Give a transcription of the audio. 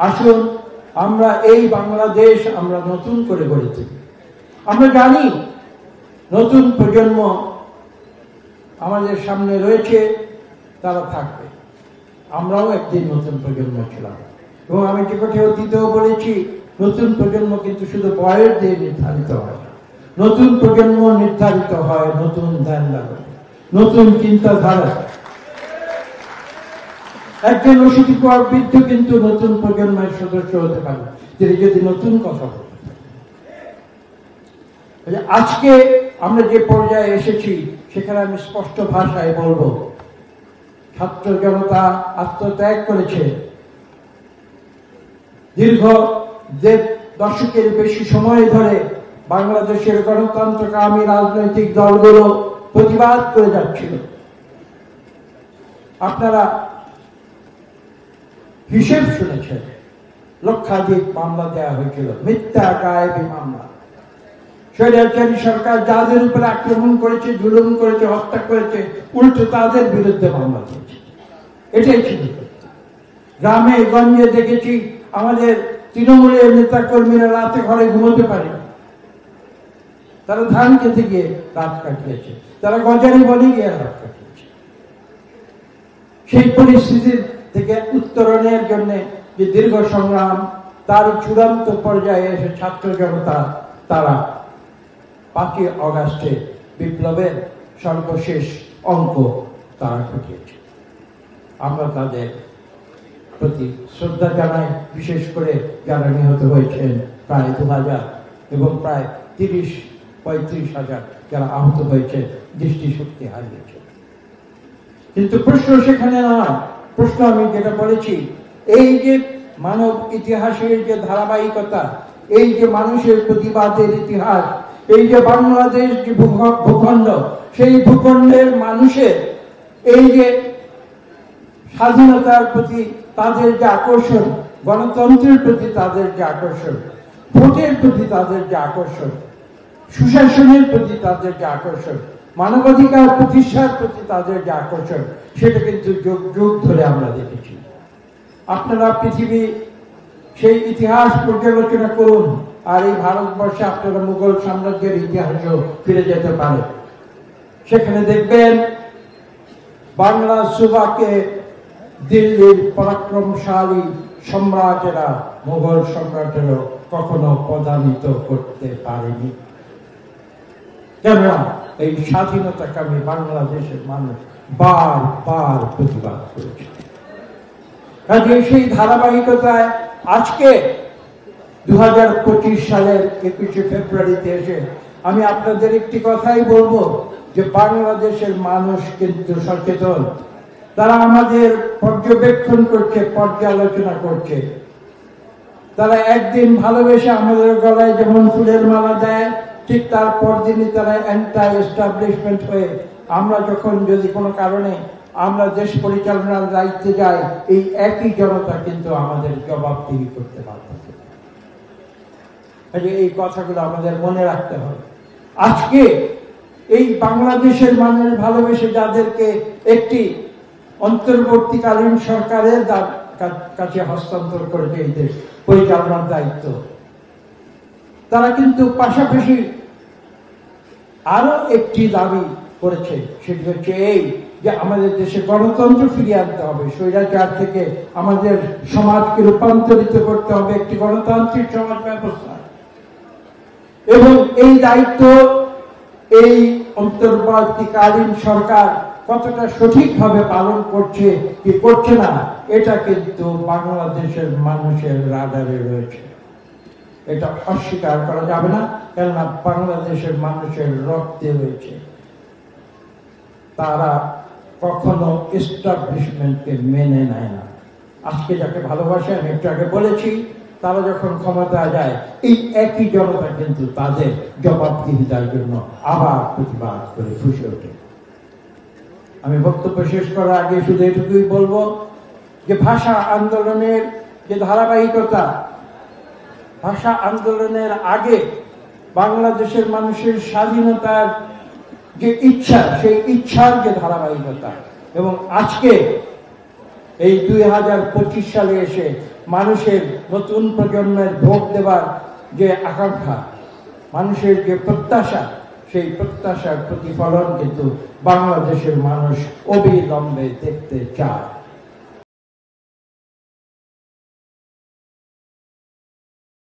আসুন আমরা এই বাংলাদেশ আমরা নতুন করে গড়ে তুলি। আমরা জানি নতুন প্রজন্ম আমাদের সামনে রয়েছে, তারা থাকবে। আমরাও একদিন নতুন প্রজন্ম ছিলাম এবং আমি যে কথা অতীতেও বলেছি, নতুন প্রজন্ম কিন্তু শুধু বয়স দিয়ে নির্ধারিত হয় না। নতুন প্রজন্ম নির্ধারিত হয় নতুন ধ্যান ধারণা, নতুন চিন্তাধারা। একজন অশীতিপর বৃদ্ধ কিন্তু নতুন প্রজন্মের সদস্য হতে পারে, তিনি যদি নতুন কথা বলেন। আজকে আমরা যে পর্যায়ে এসেছি সেখানে আমি স্পষ্ট ভাষায় বলবো, ছাত্র জনতা আত্মত্যাগ করেছে। দীর্ঘ 1.5 দশকের বেশি সময় ধরে বাংলাদেশের গণতন্ত্রকামী রাজনৈতিক দলগুলো প্রতিবাদ করে যাচ্ছিল। আপনারা হিসেব শুনেছেন, লক্ষাধিক মামলা দেওয়া হয়েছিল, মিথ্যা গায়েবী মামলা। স্বৈরাচারী সরকার যাদের উপরে আক্রমণ করেছে, জুলুম করেছে, হত্যা করেছে, উল্টো তাদের বিরুদ্ধে মামলা দিয়েছে। এটাই ছিল। গ্রামে গঞ্জে দেখেছি আমাদের তৃণমূলের নেতা কর্মীরা রাতে ঘরে ঘুমোতে পারে, তারা ধান খেতে গিয়ে রাত কাটিয়েছে, তারা গজারি বনে গিয়ে রাত কাটিয়েছে। সেই পরিস্থিতির থেকে উত্তরণের জন্য যে দীর্ঘ সংগ্রাম, তার চূড়ান্ত পর্যায়ে এসে ছাত্র জনতা তারা 5ই অগাস্টে বিপ্লবের সর্বশেষ অঙ্ক তারা ঘটিয়েছে। আমরা তাদের প্রতি শ্রদ্ধা জানাই, বিশেষ করে যারা নিহত হয়েছেন প্রায় 2000 এবং প্রায় 30-35,000 যারা আহত হয়েছে, দৃষ্টিশক্তি হারিয়েছে। কিন্তু প্রশ্ন সেখানে নয়। প্রশ্ন আমি যেটা বলেছি, এই যে মানব ইতিহাসের যে ধারাবাহিকতা, এই যে মানুষের প্রতিবাদের ইতিহাস, এই যে বাংলাদেশ যে ভূখণ্ড, সেই ভূখণ্ডের মানুষের এই যে স্বাধীনতার প্রতি তাদের যে আকর্ষণ, গণতন্ত্রের প্রতি তাদের যে আকর্ষণ, ভোটের প্রতি তাদের যে আকর্ষণ, সুশাসনের প্রতি তাদের যে আকর্ষণ, মানবাধিকার প্রতিষ্ঠার প্রতি তাদের যে আকর্ষণ, সেটা কিন্তু যুগ যুগ ধরে আমরা দেখেছি। আপনারা পৃথিবী সেই ইতিহাস পর্যালোচনা করুন, আর এই ভারতবর্ষে আপনারা মুঘল সাম্রাজ্যের ইতিহাসেও ফিরে যেতে পারে। সেখানে দেখবেন বাংলা সুবাকে দিল্লির পরাক্রমশালী সম্রাটেরা, মুঘল সম্রাটেরও কখনো পদান্বিত করতে পারেনি। কেননা এই স্বাধীনতাকামী বাংলাদেশের মানুষ বারবার প্রতিবাদ করেছে। কাজে সেই ধারাবাহিকতায় আজকে 2025 সালের 21শে ফেব্রুয়ারিতে এসে আমি আপনাদের একটি কথাই বলবো, যে বাংলাদেশের মানুষ কিন্তু সচেতন। তারা আমাদের পর্যবেক্ষণ করছে, পর্যালোচনা করছে। তারা একদিন ভালোবেসে আমাদের গলায় যেমন ফুলের মালা দেয়, ঠিক তার পরদিনই তারা অ্যান্টি এস্টাবলিশমেন্ট হয়ে আমরা যখন যদি কোনো কারণে আমরা দেশ পরিচালনার দায়িত্বে যাই, এই একই জনতা কিন্তু আমাদের জবাবদিহি করতে বাধ্য। এই কথাগুলো আমাদের মনে রাখতে হবে। আজকে এই বাংলাদেশের মানুষ ভালোবেসে যাদেরকে একটি অন্তর্বর্তীকালীন সরকারের কাছে হস্তান্তর করেছে এই দেশ পরিচালনার দায়িত্ব, তারা কিন্তু পাশাপাশি আরো একটি দাবি করেছে, সেটি হচ্ছে এই যে আমাদের দেশে গণতন্ত্র ফিরিয়ে আনতে হবে, স্বৈরাচার থেকে আমাদের সমাজকে রূপান্তরিত করতে হবে একটি গণতান্ত্রিক সমাজ ব্যবস্থা। এবং এই দায়িত্ব এই অন্তর্বর্তীকালীন সরকার কতটা সঠিকভাবে পালন করছে কি করছে না, এটা কিন্তু বাংলাদেশের মানুষের রাডারে রয়েছে। এটা অস্বীকার করা যাবে না, কেননা বাংলাদেশের মানুষের রক্তে রয়েছে। তারা কখনো এস্টাবলিশমেন্টকে মেনে নেয় না। আজকে যাকে ভালোবাসে, আমি একটু আগে বলেছি, তারা যখন ক্ষমতা যায়, এই একই জনতা কিন্তু তাদের জবাবদিহিতার জন্য আবার প্রতিবাদ করে ফুঁসে ওঠে। আমি বক্তব্য শেষ করার আগে শুধু এটুকুই বলবো যে ভাষা আন্দোলনের যে ধারাবাহিকতা, ভাষা আন্দোলনের আগে বাংলাদেশের মানুষের স্বাধীনতার যে ইচ্ছা, সেই ইচ্ছার যে ধারাবাহিকতা, এবং আজকে এই 2025 সালে এসে মানুষের নতুন প্রজন্মের ভোট দেবার যে আকাঙ্ক্ষা, মানুষের যে প্রত্যাশা, সেই প্রত্যাশার প্রতিফলন কিন্তু বাংলাদেশের মানুষ অবিলম্বে দেখতে চায়।